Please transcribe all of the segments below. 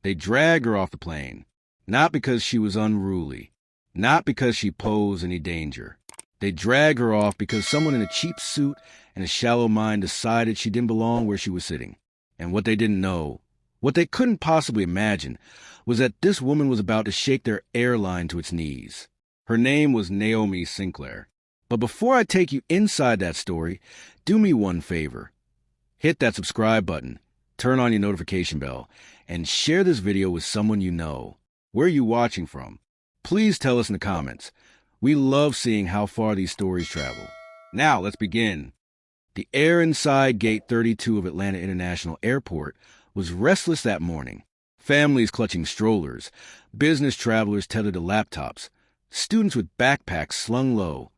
They dragged her off the plane, not because she was unruly, not because she posed any danger. They dragged her off because someone in a cheap suit and a shallow mind decided she didn't belong where she was sitting. And what they didn't know, what they couldn't possibly imagine, was that this woman was about to shake their airline to its knees. Her name was Naomi Sinclair. But before I take you inside that story, do me one favor. Hit that subscribe button, turn on your notification bell, and share this video with someone you know. Where are you watching from? Please tell us in the comments. We love seeing how far these stories travel. Now, let's begin. The air inside Gate 32 of Atlanta International Airport was restless that morning. Families clutching strollers, business travelers tethered to laptops, students with backpacks slung low,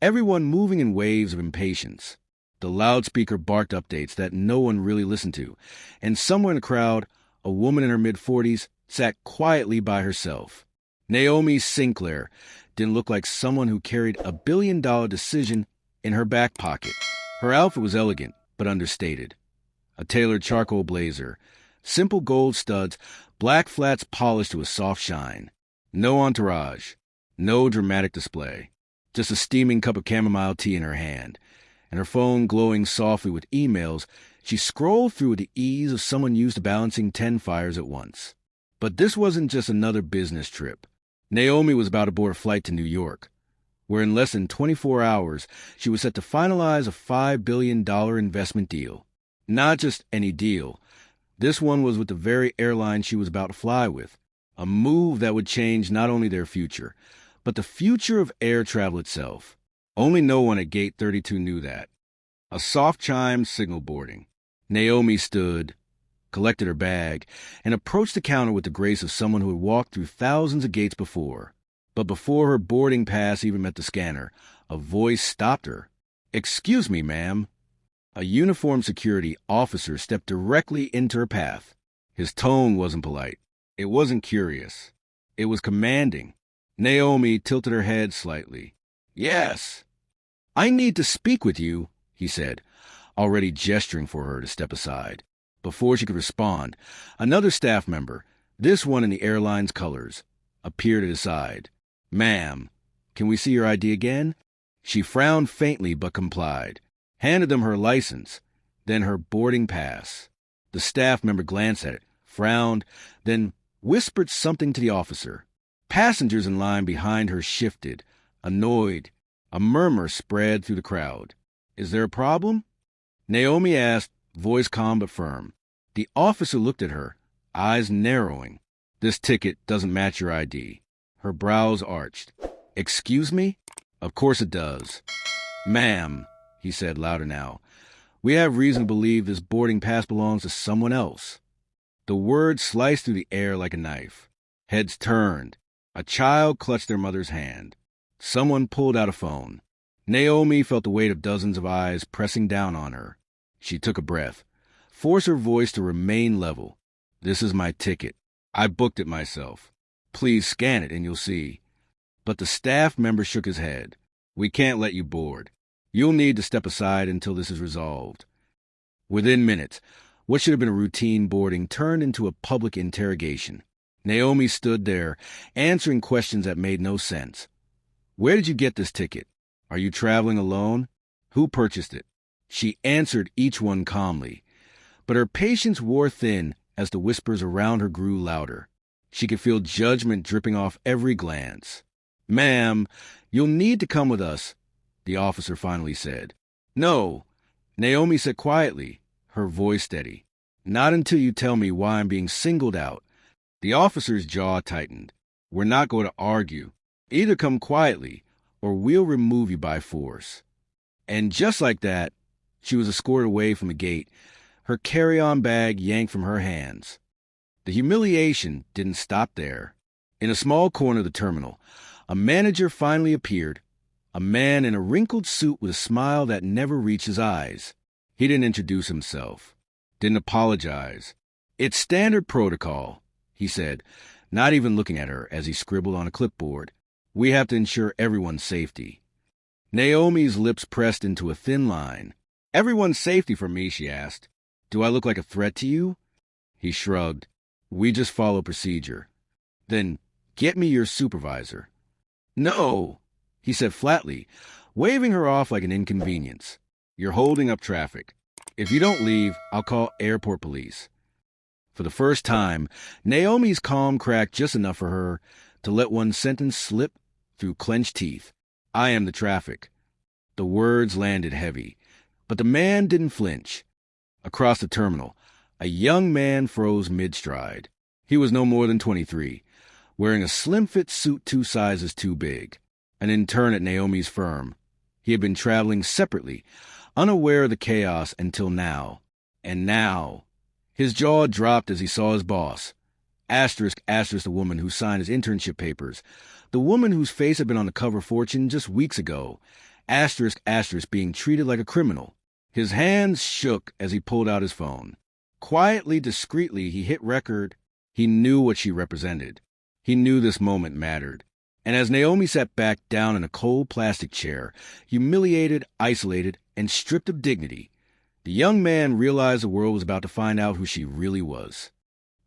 everyone moving in waves of impatience. The loudspeaker barked updates that no one really listened to, and somewhere in the crowd, a woman in her mid-40s sat quietly by herself. Naomi Sinclair didn't look like someone who carried a billion-dollar decision in her back pocket. Her outfit was elegant, but understated. A tailored charcoal blazer, simple gold studs, black flats polished to a soft shine. No entourage, no dramatic display. Just a steaming cup of chamomile tea in her hand, and her phone glowing softly with emails. She scrolled through with the ease of someone used to balancing 10 fires at once. But this wasn't just another business trip. Naomi was about to board a flight to New York, where in less than 24 hours, she was set to finalize a $5 billion investment deal. Not just any deal. This one was with the very airline she was about to fly with. A move that would change not only their future, but the future of air travel itself. Only no one at Gate 32 knew that. A soft chime signaled boarding. Naomi stood, collected her bag, and approached the counter with the grace of someone who had walked through thousands of gates before. But before her boarding pass even met the scanner, a voice stopped her. "Excuse me, ma'am." A uniformed security officer stepped directly into her path. His tone wasn't polite. It wasn't curious. It was commanding. Naomi tilted her head slightly. "Yes." "I need to speak with you," he said, already gesturing for her to step aside. Before she could respond, another staff member, this one in the airline's colors, appeared at his side. "Ma'am, can we see your ID again?" She frowned faintly but complied, handed them her license, then her boarding pass. The staff member glanced at it, frowned, then whispered something to the officer. Passengers in line behind her shifted, annoyed. A murmur spread through the crowd. "Is there a problem?" Naomi asked, voice calm but firm. The officer looked at her, eyes narrowing. "This ticket doesn't match your ID." Her brows arched. "Excuse me?" "Of course it does." "Ma'am," he said louder now, "we have reason to believe this boarding pass belongs to someone else." The words sliced through the air like a knife. Heads turned. A child clutched their mother's hand. Someone pulled out a phone. Naomi felt the weight of dozens of eyes pressing down on her. She took a breath, forced her voice to remain level. "This is my ticket. I booked it myself. Please scan it and you'll see." But the staff member shook his head. "We can't let you board. You'll need to step aside until this is resolved." Within minutes, what should have been a routine boarding turned into a public interrogation. Naomi stood there, answering questions that made no sense. "Where did you get this ticket? Are you traveling alone? Who purchased it?" She answered each one calmly, but her patience wore thin as the whispers around her grew louder. She could feel judgment dripping off every glance. "Ma'am, you'll need to come with us," the officer finally said. "No," Naomi said quietly, her voice steady. "Not until you tell me why I'm being singled out." The officer's jaw tightened. "We're not going to argue. Either come quietly, or we'll remove you by force." And just like that, she was escorted away from the gate, her carry-on bag yanked from her hands. The humiliation didn't stop there. In a small corner of the terminal, a manager finally appeared, a man in a wrinkled suit with a smile that never reached his eyes. He didn't introduce himself, didn't apologize. "It's standard protocol," he said, not even looking at her as he scribbled on a clipboard. "We have to ensure everyone's safety." Naomi's lips pressed into a thin line. "Everyone's safety for me?" she asked. "Do I look like a threat to you?" He shrugged. We just follow procedure. Then get me your supervisor. No, he said flatly, waving her off like an inconvenience. You're holding up traffic. If you don't leave, I'll call airport police. For the first time, Naomi's calm cracked just enough for her to let one sentence slip through clenched teeth. I am the traffic. The words landed heavy, but the man didn't flinch. Across the terminal, a young man froze mid-stride. He was no more than 23, wearing a slim-fit suit 2 sizes too big, an intern at Naomi's firm. He had been traveling separately, unaware of the chaos until now. And now, his jaw dropped as he saw his boss. Asterisk, the woman who signed his internship papers. The woman whose face had been on the cover of Fortune just weeks ago. Asterisk, being treated like a criminal. His hands shook as he pulled out his phone. Quietly, discreetly, he hit record. He knew what she represented. He knew this moment mattered. And as Naomi sat back down in a cold plastic chair, humiliated, isolated, and stripped of dignity, the young man realized the world was about to find out who she really was.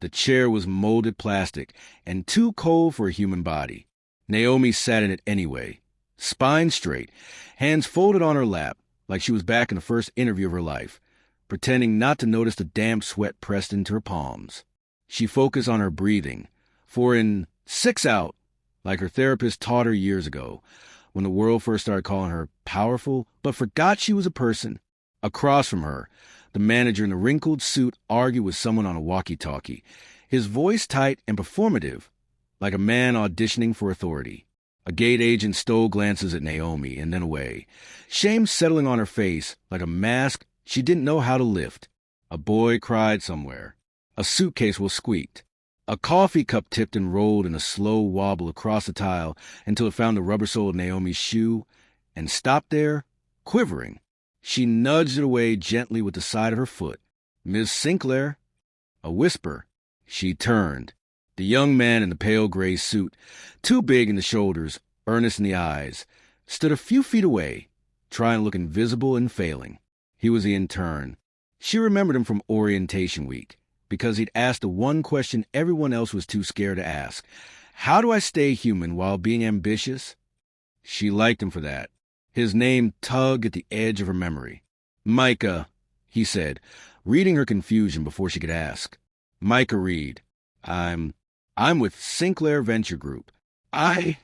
The chair was molded plastic and too cold for a human body. Naomi sat in it anyway, spine straight, hands folded on her lap, like she was back in the first interview of her life, pretending not to notice the damp sweat pressed into her palms. She focused on her breathing, for in 6 out, like her therapist taught her years ago, when the world first started calling her powerful, but forgot she was a person. Across from her, the manager in the wrinkled suit argued with someone on a walkie-talkie, his voice tight and performative, like a man auditioning for authority. A gate agent stole glances at Naomi and then away, shame settling on her face like a mask she didn't know how to lift. A boy cried somewhere. A suitcase was squeaked. A coffee cup tipped and rolled in a slow wobble across the tile until it found the rubber sole of Naomi's shoe and stopped there, quivering. She nudged it away gently with the side of her foot. "Miss Sinclair." A whisper. She turned. The young man in the pale gray suit, too big in the shoulders, earnest in the eyes, stood a few feet away, trying to look invisible and failing. He was the intern. She remembered him from orientation week, because he'd asked the one question everyone else was too scared to ask. How do I stay human while being ambitious? She liked him for that. His name tugged at the edge of her memory. "Micah," he said, reading her confusion before she could ask. "Micah Reed. I'm with Sinclair Venture Group. I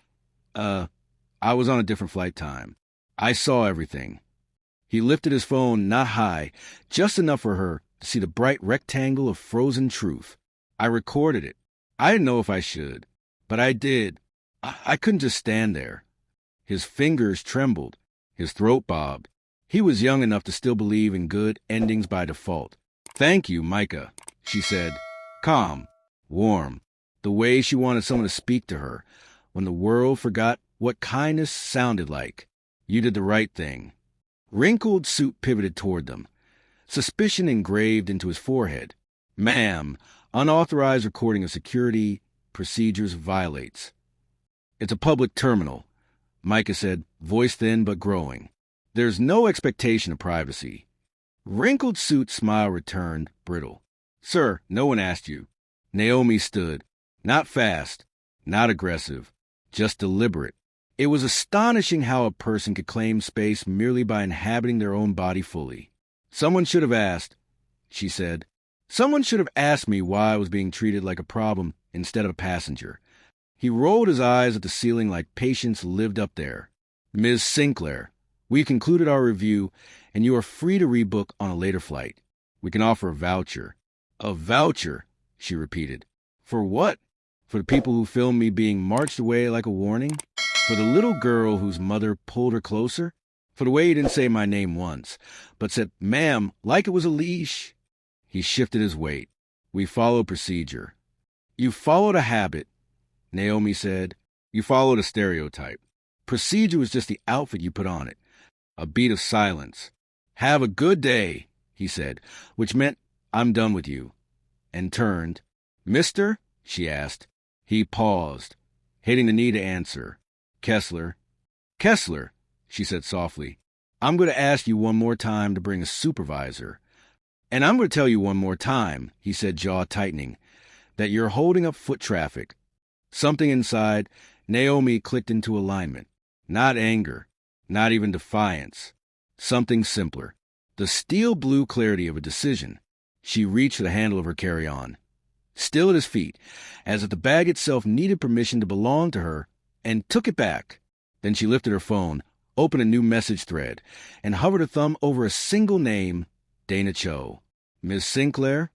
was on a different flight time. I saw everything." He lifted his phone not high, just enough for her to see the bright rectangle of frozen truth. "I recorded it. I didn't know if I should, but I did. I couldn't just stand there." His fingers trembled. His throat bobbed. He was young enough to still believe in good endings by default. "Thank you, Micah," she said, calm, warm, the way she wanted someone to speak to her when the world forgot what kindness sounded like. "You did the right thing." Wrinkled suit pivoted toward them, suspicion engraved into his forehead. "Ma'am, unauthorized recording of security procedures violates." "It's a public terminal," Micah said, voice thin but growing. "There's no expectation of privacy." Wrinkled suit's smile returned, brittle. "Sir, no one asked you." Naomi stood, not fast, not aggressive, just deliberate. It was astonishing how a person could claim space merely by inhabiting their own body fully. "Someone should have asked," she said. "Someone should have asked me why I was being treated like a problem instead of a passenger." He rolled his eyes at the ceiling like patience lived up there. "Ms. Sinclair, we concluded our review, and you are free to rebook on a later flight. We can offer a voucher." "A voucher," she repeated. "For what? For the people who filmed me being marched away like a warning? For the little girl whose mother pulled her closer? For the way he didn't say my name once, but said, 'Ma'am,' like it was a leash?" He shifted his weight. "We followed procedure." "You followed a habit," Naomi said. "You followed a stereotype. Procedure was just the outfit you put on it." A beat of silence. "Have a good day," he said, which meant, "I'm done with you," and turned. "Mister?" she asked. He paused, hating the need to answer. "Kessler." "Kessler," she said softly. "I'm going to ask you one more time to bring a supervisor." "And I'm going to tell you one more time," he said, jaw tightening. that you're holding up foot traffic. Something inside Naomi clicked into alignment. Not anger, not even defiance. Something simpler. The steel blue clarity of a decision. She reached for the handle of her carry-on, still at his feet, as if the bag itself needed permission to belong to her, and took it back. Then she lifted her phone, opened a new message thread, and hovered her thumb over a single name, Dana Cho. Miss Sinclair?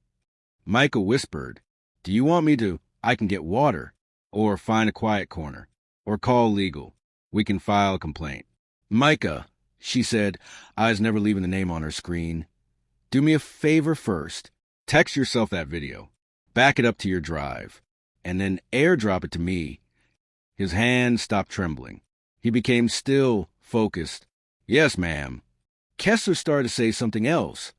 Micah whispered, "Do you want me to? I can get water, or find a quiet corner, or call legal. We can file a complaint." "Micah," she said, eyes never leaving the name on her screen, "do me a favor first. Text yourself that video. Back it up to your drive, and then airdrop it to me." His hand stopped trembling. He became still, focused. "Yes, ma'am." Kessler started to say something else,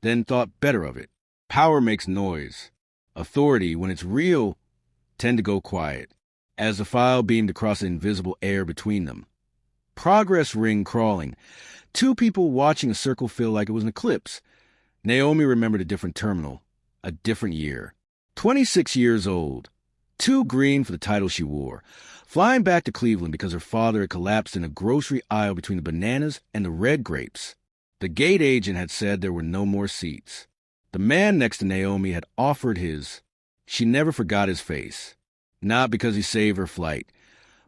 then thought better of it. Power makes noise. Authority, when it's real, tend to go quiet, as the file beamed across the invisible air between them. Progress ring crawling. Two people watching a circle feel like it was an eclipse. Naomi remembered a different terminal, a different year. 26 years old, too green for the title she wore, flying back to Cleveland because her father had collapsed in a grocery aisle between the bananas and the red grapes. The gate agent had said there were no more seats. The man next to Naomi had offered his. She never forgot his face, not because he saved her flight,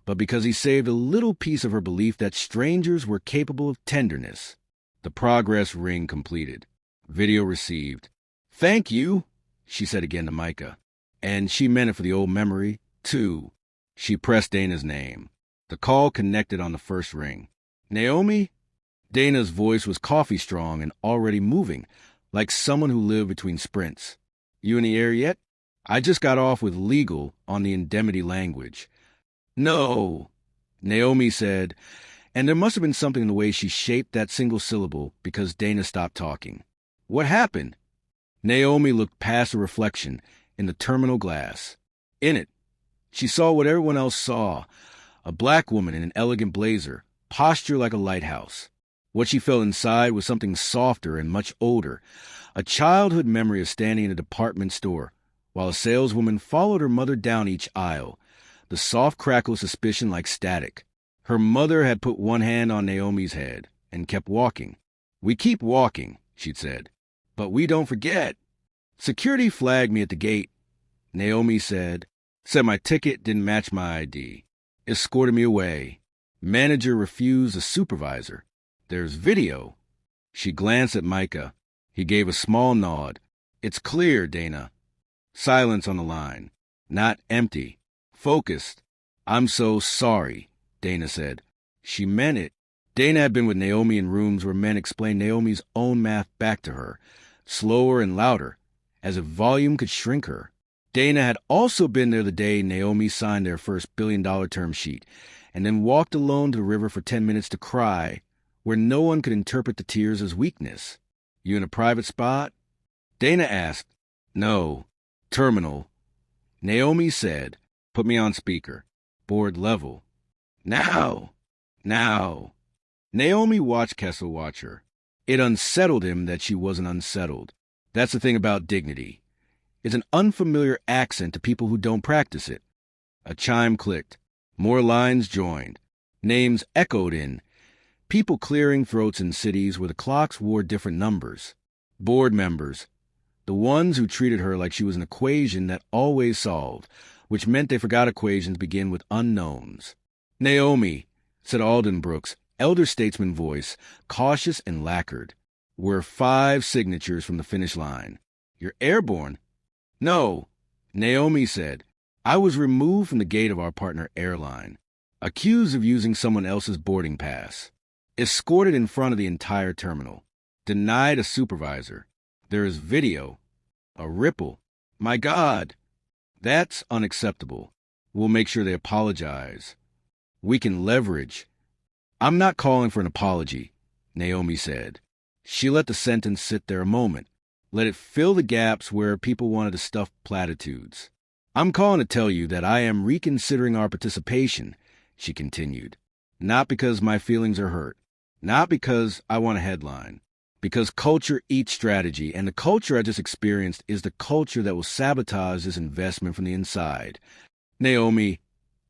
but because he saved a little piece of her belief that strangers were capable of tenderness. The progress ring completed. Video received. "Thank you," she said again to Micah. And she meant it for the old memory, too. She pressed Dana's name. The call connected on the first ring. "Naomi?" Dana's voice was coffee-strong and already moving, like someone who lived between sprints. "You in the air yet? I just got off with legal on the indemnity language." "No," Naomi said, and there must have been something in the way she shaped that single syllable because Dana stopped talking. "What happened?" Naomi looked past a reflection in the terminal glass. In it, she saw what everyone else saw, a black woman in an elegant blazer, posture like a lighthouse. What she felt inside was something softer and much older, a childhood memory of standing in a department store while a saleswoman followed her mother down each aisle, the soft crackle of suspicion like static. Her mother had put one hand on Naomi's head and kept walking. "We keep walking," she'd said, "but we don't forget." "Security flagged me at the gate," Naomi said my ticket didn't match my ID. Escorted me away. Manager refused a supervisor. "There's video." She glanced at Micah. He gave a small nod. "It's clear, Dana." Silence on the line. Not empty. Focused. "I'm so sorry," Dana said. She meant it. Dana had been with Naomi in rooms where men explained Naomi's own math back to her, slower and louder, as if volume could shrink her. Dana had also been there the day Naomi signed their first billion-dollar term sheet, and then walked alone to the river for 10 minutes to cry, where no one could interpret the tears as weakness. "You in a private spot?" Dana asked. "No. Terminal." Naomi said, "Put me on speaker. Board level." Now. Naomi watched Kessel watch her. It unsettled him that she wasn't unsettled. That's the thing about dignity. It's an unfamiliar accent to people who don't practice it. A chime clicked. More lines joined. Names echoed in. People clearing throats in cities where the clocks wore different numbers. Board members. The ones who treated her like she was an equation that always solved, which meant they forgot equations begin with unknowns. "Naomi," said Alden Brooks, elder statesman voice, cautious and lacquered. "We're 5 signatures from the finish line. You're airborne." "No," Naomi said. "I was removed from the gate of our partner Airline, accused of using someone else's boarding pass. Escorted in front of the entire terminal. Denied a supervisor. There is video. A ripple. My God. That's unacceptable. We'll make sure they apologize. We can leverage." "I'm not calling for an apology," Naomi said. She let the sentence sit there a moment. Let it fill the gaps where people wanted to stuff platitudes. "I'm calling to tell you that I am reconsidering our participation," she continued. "Not because my feelings are hurt. Not because I want a headline. Because culture eats strategy, and the culture I just experienced is the culture that will sabotage this investment from the inside. Naomi,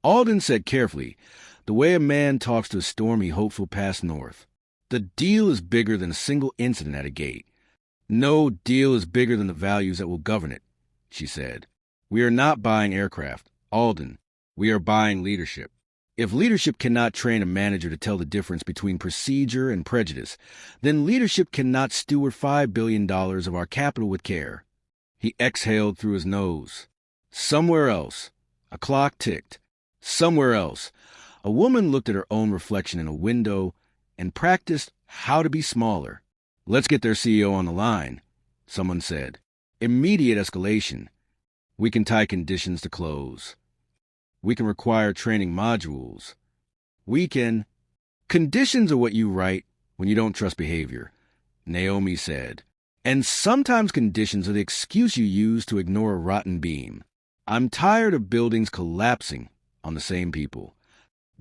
Alden said carefully, the way a man talks to a stormy, hopeful pass north. The deal is bigger than a single incident at a gate. No deal is bigger than the values that will govern it, she said. We are not buying aircraft, Alden. We are buying leadership. If leadership cannot train a manager to tell the difference between procedure and prejudice, then leadership cannot steward $5 billion of our capital with care. He exhaled through his nose. Somewhere else, a clock ticked. Somewhere else, a woman looked at her own reflection in a window and practiced how to be smaller. Let's get their CEO on the line, someone said. Immediate escalation. We can tie conditions to close. We can require training modules. We can... Conditions are what you write when you don't trust behavior, Naomi said. And sometimes conditions are the excuse you use to ignore a rotten beam. I'm tired of buildings collapsing on the same people.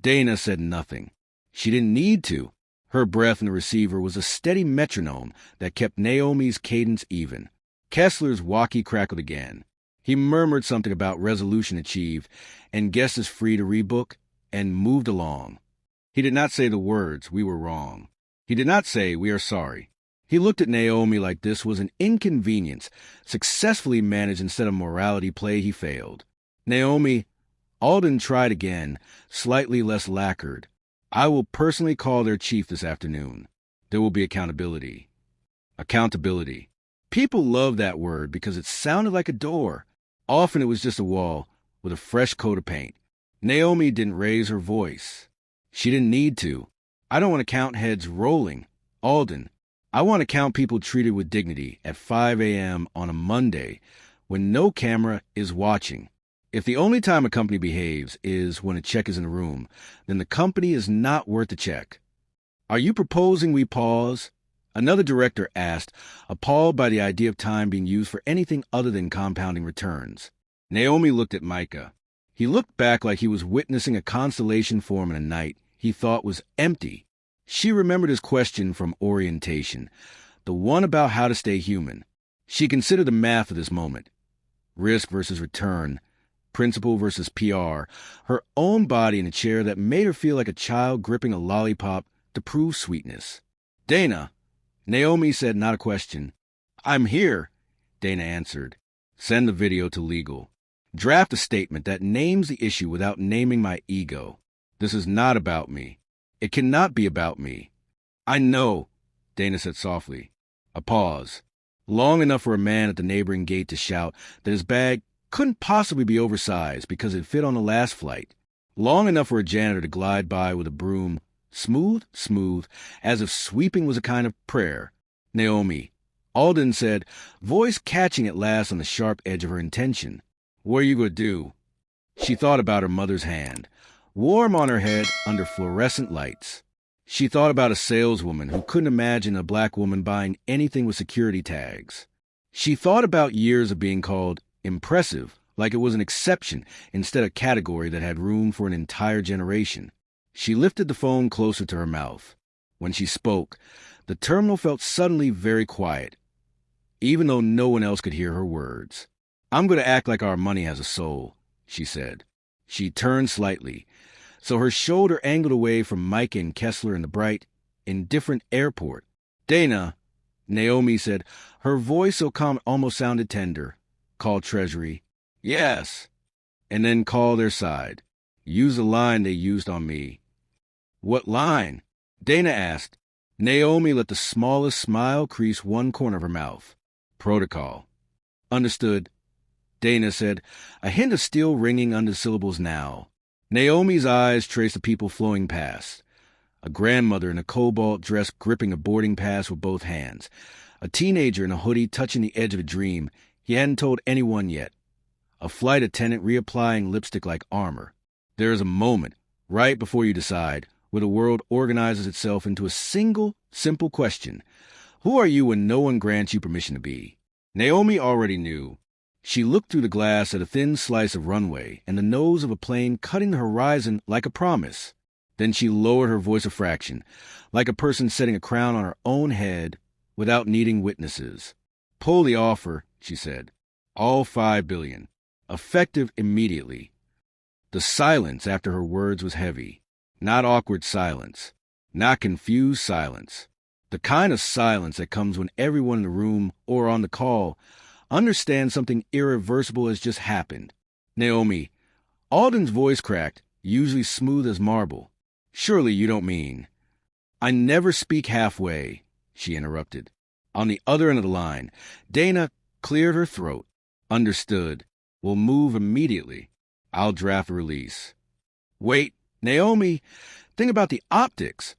Dana said nothing. She didn't need to. Her breath in the receiver was a steady metronome that kept Naomi's cadence even. Kessler's walkie crackled again. He murmured something about resolution achieved, and guest is free to rebook, and moved along. He did not say the words, we were wrong. He did not say, we are sorry. He looked at Naomi like this was an inconvenience, successfully managed instead of morality play he failed. Naomi, Alden tried again, slightly less lacquered. I will personally call their chief this afternoon. There will be accountability. Accountability. People loved that word because it sounded like a door. Often it was just a wall with a fresh coat of paint. Naomi didn't raise her voice. She didn't need to. I don't want to count heads rolling. Alden, I want to count people treated with dignity at 5 a.m. on a Monday when no camera is watching. If the only time a company behaves is when a check is in the room, then the company is not worth the check. Are you proposing we pause? Another director asked, appalled by the idea of time being used for anything other than compounding returns. Naomi looked at Micah. He looked back like he was witnessing a constellation form in a night he thought was empty. She remembered his question from orientation, the one about how to stay human. She considered the math of this moment. Risk versus return, principle versus PR, her own body in a chair that made her feel like a child gripping a lollipop to prove sweetness. Dana, Naomi said, not a question. I'm here, Dana answered. Send the video to legal. Draft a statement that names the issue without naming my ego. This is not about me. It cannot be about me. I know, Dana said softly. A pause. Long enough for a man at the neighboring gate to shout that his bag couldn't possibly be oversized because it fit on the last flight. Long enough for a janitor to glide by with a broom, smooth, as if sweeping was a kind of prayer. Naomi, Alden said, voice catching at last on the sharp edge of her intention. What are you going to do? She thought about her mother's hand, warm on her head under fluorescent lights. She thought about a saleswoman who couldn't imagine a black woman buying anything with security tags. She thought about years of being called impressive, like it was an exception instead of a category that had room for an entire generation. She lifted the phone closer to her mouth. When she spoke, the terminal felt suddenly very quiet, even though no one else could hear her words. I'm going to act like our money has a soul, she said. She turned slightly, so her shoulder angled away from Mike and Kessler in the bright, indifferent airport. Dana, Naomi said, her voice so calm it almost sounded tender. Call Treasury. Yes. And then call their side. Use the line they used on me. What line? Dana asked. Naomi let the smallest smile crease one corner of her mouth. Protocol. Understood, Dana said, a hint of steel ringing under the syllables now. Naomi's eyes traced the people flowing past. A grandmother in a cobalt dress gripping a boarding pass with both hands. A teenager in a hoodie touching the edge of a dream he hadn't told anyone yet. A flight attendant reapplying lipstick like armor. There is a moment, right before you decide, where the world organizes itself into a single, simple question. Who are you when no one grants you permission to be? Naomi already knew. She looked through the glass at a thin slice of runway and the nose of a plane cutting the horizon like a promise. Then she lowered her voice a fraction, like a person setting a crown on her own head without needing witnesses. Pull the offer, she said. All $5 billion. Effective immediately. The silence after her words was heavy. Not awkward silence. Not confused silence. The kind of silence that comes when everyone in the room or on the call understands something irreversible has just happened. Naomi, Alden's voice cracked, usually smooth as marble. Surely you don't mean. I never speak halfway, she interrupted. On the other end of the line, Dana cleared her throat. Understood. We'll move immediately. I'll draft a release. Wait, Naomi, think about the optics.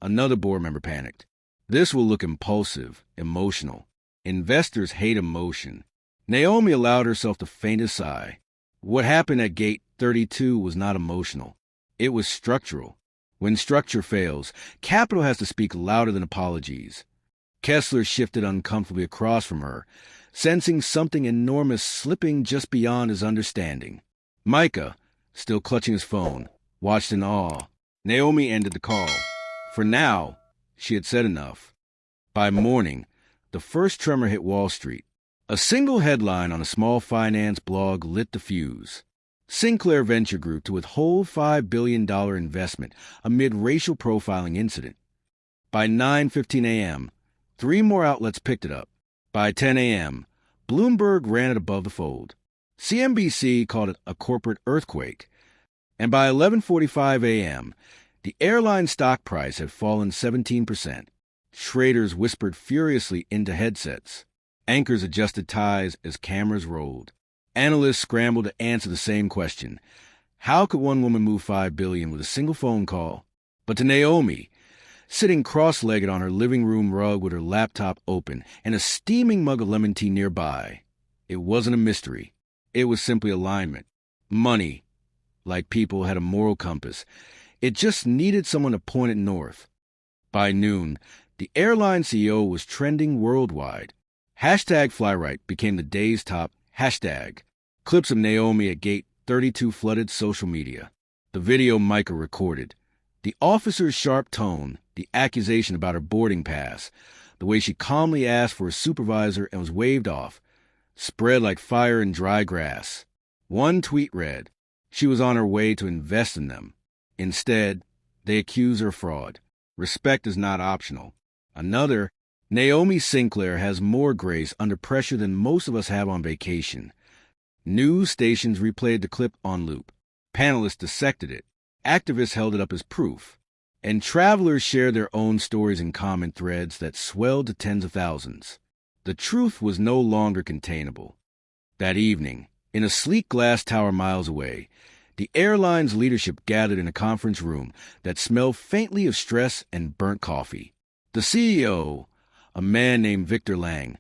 Another board member panicked. This will look impulsive, emotional. Investors hate emotion. Naomi allowed herself the faintest sigh. What happened at Gate 32 was not emotional. It was structural. When structure fails, capital has to speak louder than apologies. Kessler shifted uncomfortably across from her, sensing something enormous slipping just beyond his understanding. Micah, still clutching his phone, watched in awe. Naomi ended the call. For now, she had said enough. By morning, the first tremor hit Wall Street. A single headline on a small finance blog lit the fuse. Sinclair Venture Group to withhold $5 billion investment amid racial profiling incident. By 9:15 a.m., 3 more outlets picked it up. By 10 a.m., Bloomberg ran it above the fold. CNBC called it a corporate earthquake. And by 11:45 a.m., the airline stock price had fallen 17%. Traders whispered furiously into headsets. Anchors adjusted ties as cameras rolled. Analysts scrambled to answer the same question. How could one woman move $5 billion with a single phone call? But to Naomi, sitting cross-legged on her living room rug with her laptop open and a steaming mug of lemon tea nearby, it wasn't a mystery. It was simply alignment. Money, like people, had a moral compass. It just needed someone to point it north. By noon, the airline CEO was trending worldwide. #FlyRight became the day's top hashtag. Clips of Naomi at Gate 32 flooded social media. The video Micah recorded. The officer's sharp tone, the accusation about her boarding pass, the way she calmly asked for a supervisor and was waved off, spread like fire in dry grass. One tweet read, she was on her way to invest in them. Instead, they accuse her of fraud. Respect is not optional. Another, Naomi Sinclair has more grace under pressure than most of us have on vacation. News stations replayed the clip on loop. Panelists dissected it. Activists held it up as proof. And travelers shared their own stories in comment threads that swelled to tens of thousands. The truth was no longer containable. That evening, in a sleek glass tower miles away, the airline's leadership gathered in a conference room that smelled faintly of stress and burnt coffee. The CEO, a man named Victor Lang,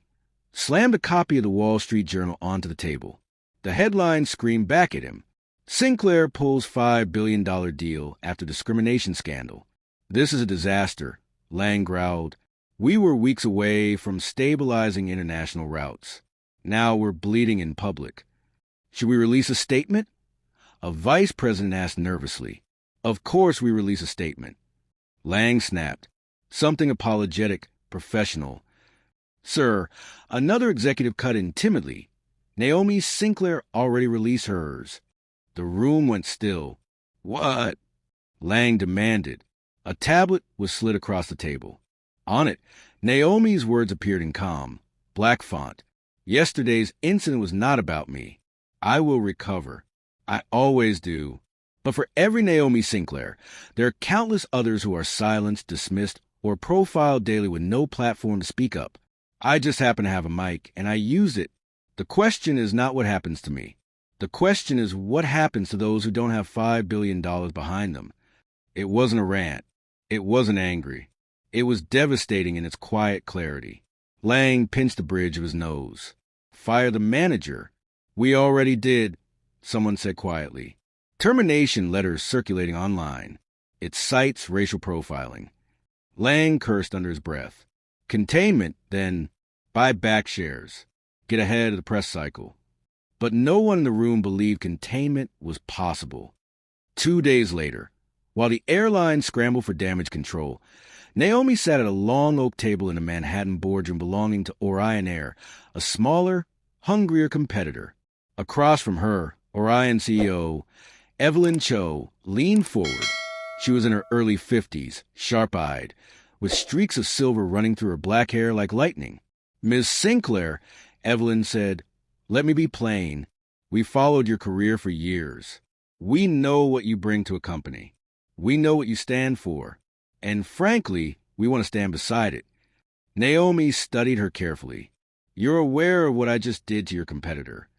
slammed a copy of the Wall Street Journal onto the table. The headline screamed back at him. Sinclair pulls $5 billion deal after discrimination scandal. This is a disaster, Lang growled. We were weeks away from stabilizing international routes. Now we're bleeding in public. Should we release a statement? A vice president asked nervously. Of course we release a statement. Lang snapped. Something apologetic, professional. Sir, another executive cut in timidly. Naomi Sinclair already released hers. The room went still. What? Lang demanded. A tablet was slid across the table. On it, Naomi's words appeared in calm, black font. Yesterday's incident was not about me. I will recover. I always do. But for every Naomi Sinclair, there are countless others who are silenced, dismissed, or profiled daily with no platform to speak up. I just happen to have a mic, and I use it. The question is not what happens to me. The question is what happens to those who don't have $5 billion behind them. It wasn't a rant. It wasn't angry. It was devastating in its quiet clarity. Lang pinched the bridge of his nose. Fire the manager. We already did, someone said quietly. Termination letters circulating online. It cites racial profiling. Lang cursed under his breath. Containment, then, buy back shares. Get ahead of the press cycle. But no one in the room believed containment was possible. 2 days later, while the airline scrambled for damage control, Naomi sat at a long oak table in a Manhattan boardroom belonging to Orion Air, a smaller, hungrier competitor. Across from her, Orion CEO Evelyn Cho leaned forward. She was in her early 50s, sharp-eyed, with streaks of silver running through her black hair like lightning. "Ms. Sinclair," Evelyn said, "let me be plain. We followed your career for years. We know what you bring to a company. We know what you stand for. And frankly, we want to stand beside it." Naomi studied her carefully. "You're aware of what I just did to your competitor."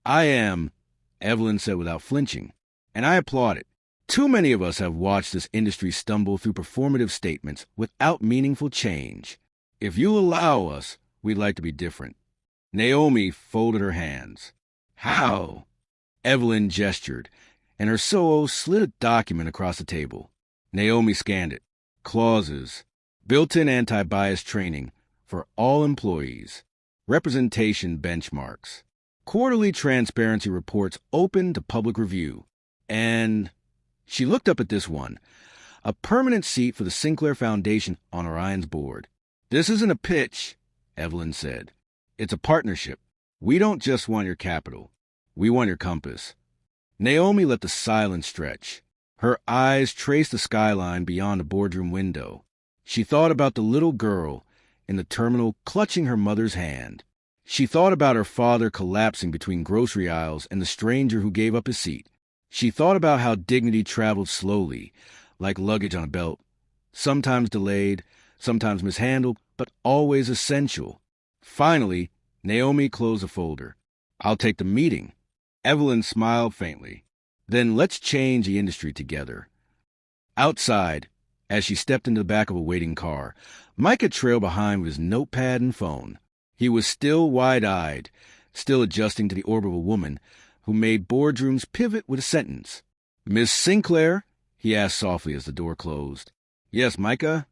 "I am," Evelyn said without flinching, "and I applaud it. Too many of us have watched this industry stumble through performative statements without meaningful change. If you'll allow us, we'd like to be different." Naomi folded her hands. "How?" Evelyn gestured, and her SOO slid a document across the table. Naomi scanned it. Clauses. Built-in anti-bias training for all employees. Representation benchmarks. Quarterly transparency reports open to public review. And she looked up at this one. A permanent seat for the Sinclair Foundation on Orion's board. "This isn't a pitch," Evelyn said. "It's a partnership. We don't just want your capital. We want your compass." Naomi let the silence stretch. Her eyes traced the skyline beyond a boardroom window. She thought about the little girl in the terminal clutching her mother's hand. She thought about her father collapsing between grocery aisles and the stranger who gave up his seat. She thought about how dignity traveled slowly, like luggage on a belt, sometimes delayed, sometimes mishandled, but always essential. Finally, Naomi closed the folder. "I'll take the meeting." Evelyn smiled faintly. "Then let's change the industry together." Outside, as she stepped into the back of a waiting car, Micah trailed behind with his notepad and phone. He was still wide-eyed, still adjusting to the orbit of a woman who made boardrooms pivot with a sentence. "Miss Sinclair?" he asked softly as the door closed. "Yes, Micah?"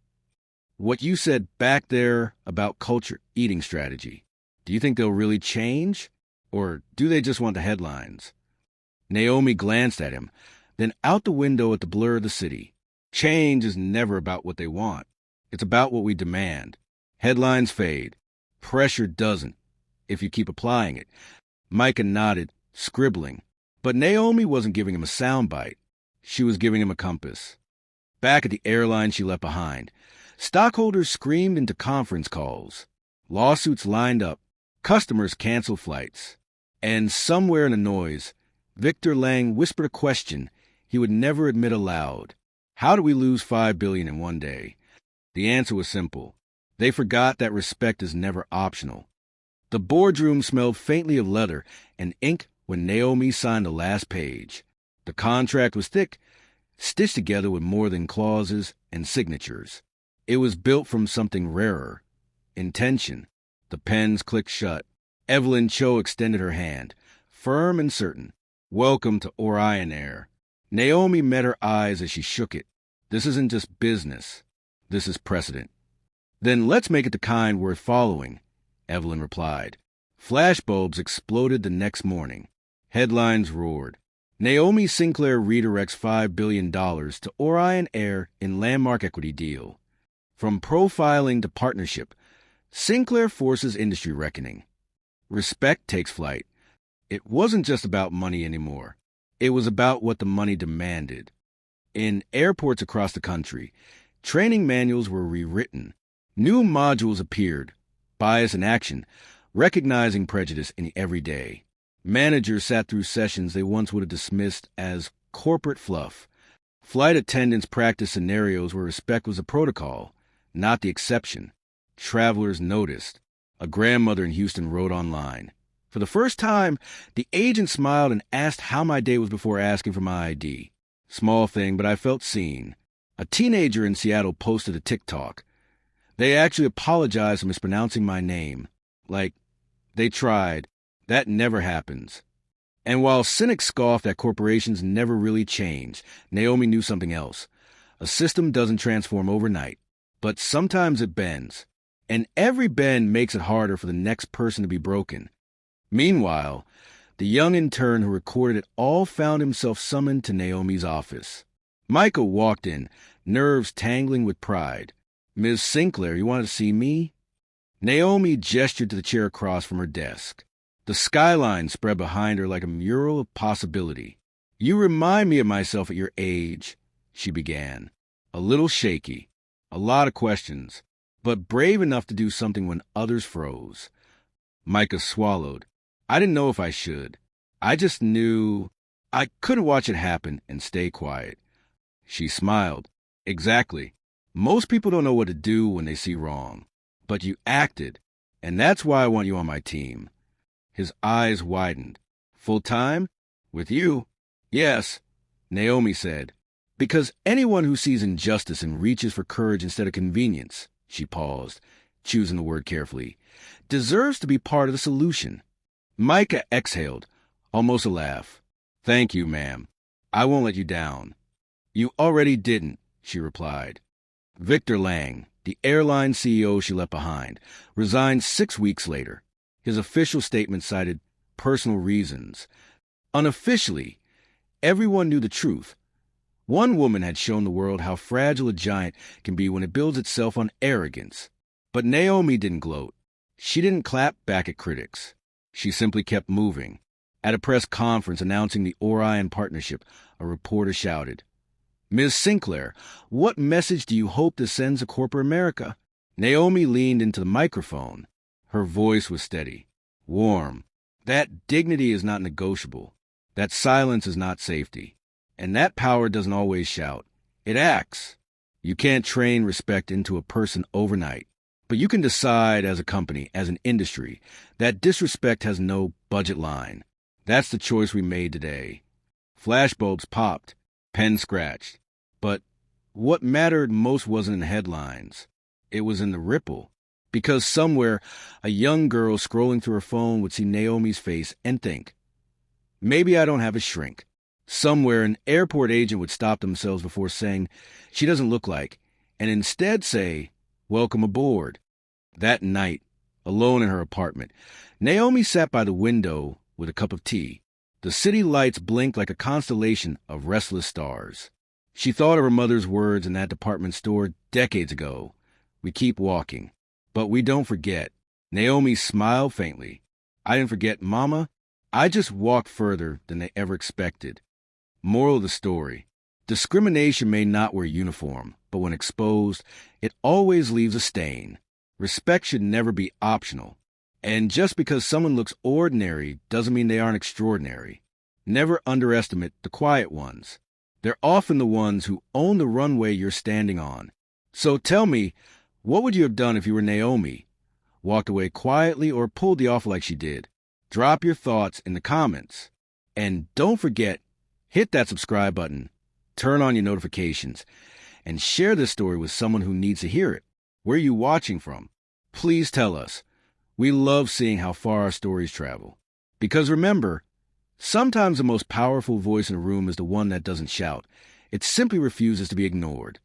"What you said back there about culture eating strategy, do you think they'll really change? Or do they just want the headlines?" Naomi glanced at him, then out the window at the blur of the city. "Change is never about what they want. It's about what we demand. Headlines fade. Pressure doesn't, if you keep applying it." Micah nodded, scribbling. But Naomi wasn't giving him a soundbite. She was giving him a compass. Back at the airline she left behind, stockholders screamed into conference calls. Lawsuits lined up. Customers canceled flights. And somewhere in the noise, Victor Lang whispered a question he would never admit aloud. How did we lose $5 billion in one day? The answer was simple. They forgot that respect is never optional. The boardroom smelled faintly of leather and ink when Naomi signed the last page. The contract was thick, stitched together with more than clauses and signatures. It was built from something rarer. Intention. The pens clicked shut. Evelyn Cho extended her hand, firm and certain. "Welcome to Orion Air." Naomi met her eyes as she shook it. "This isn't just business. This is precedent." "Then let's make it the kind worth following," Evelyn replied. Flashbulbs exploded the next morning. Headlines roared. Naomi Sinclair redirects $5 billion to Orion Air in landmark equity deal. From profiling to partnership, Sinclair forces industry reckoning. Respect takes flight. It wasn't just about money anymore. It was about what the money demanded. In airports across the country, training manuals were rewritten. New modules appeared, bias in action, recognizing prejudice in the everyday. Managers sat through sessions they once would have dismissed as corporate fluff. Flight attendants practiced scenarios where respect was a protocol, not the exception. Travelers noticed. A grandmother in Houston wrote online. "For the first time, the agent smiled and asked how my day was before asking for my ID. Small thing, but I felt seen." A teenager in Seattle posted a TikTok. "They actually apologized for mispronouncing my name. Like, they tried. That never happens." And while cynics scoffed that corporations never really change, Naomi knew something else. A system doesn't transform overnight, but sometimes it bends. And every bend makes it harder for the next person to be broken. Meanwhile, the young intern who recorded it all found himself summoned to Naomi's office. Micah walked in, nerves tangling with pride. Ms. Sinclair, you wanted to see me? Naomi gestured to the chair across from her desk. The skyline spread behind her like a mural of possibility. You remind me of myself at your age, she began. A little shaky, a lot of questions, but brave enough to do something when others froze. Micah swallowed. I didn't know if I should. I just knew I couldn't watch it happen and stay quiet. She smiled. Exactly. Most people don't know what to do when they see wrong. But you acted, and that's why I want you on my team. His eyes widened. Full time? With you? Yes, Naomi said. Because anyone who sees injustice and reaches for courage instead of convenience, she paused, choosing the word carefully, deserves to be part of the solution. Micah exhaled, almost a laugh. Thank you, ma'am. I won't let you down. You already didn't, she replied. Victor Lang, the airline CEO she left behind, resigned 6 weeks later. His official statement cited personal reasons. Unofficially, everyone knew the truth. One woman had shown the world how fragile a giant can be when it builds itself on arrogance. But Naomi didn't gloat. She didn't clap back at critics. She simply kept moving. At a press conference announcing the Orion partnership, a reporter shouted, Ms. Sinclair, what message do you hope this sends to corporate America? Naomi leaned into the microphone. Her voice was steady, warm. That dignity is not negotiable. That silence is not safety. And that power doesn't always shout. It acts. You can't train respect into a person overnight. But you can decide as a company, as an industry, that disrespect has no budget line. That's the choice we made today. Flashbulbs popped, pens scratched. But what mattered most wasn't in the headlines. It was in the ripple. Because somewhere, a young girl scrolling through her phone would see Naomi's face and think, maybe I don't have a shrink. Somewhere, an airport agent would stop themselves before saying, she doesn't look like, and instead say, welcome aboard. That night, alone in her apartment, Naomi sat by the window with a cup of tea. The city lights blinked like a constellation of restless stars. She thought of her mother's words in that department store decades ago. We keep walking, but we don't forget. Naomi smiled faintly. I didn't forget, Mama. I just walked further than they ever expected. Moral of the story. Discrimination may not wear uniform, but when exposed, it always leaves a stain. Respect should never be optional. And just because someone looks ordinary doesn't mean they aren't extraordinary. Never underestimate the quiet ones. They're often the ones who own the runway you're standing on. So tell me, what would you have done if you were Naomi? Walked away quietly or pulled the offer like she did? Drop your thoughts in the comments. And don't forget, hit that subscribe button, turn on your notifications, and share this story with someone who needs to hear it. Where are you watching from? Please tell us. We love seeing how far our stories travel. Because remember, sometimes the most powerful voice in a room is the one that doesn't shout. It simply refuses to be ignored.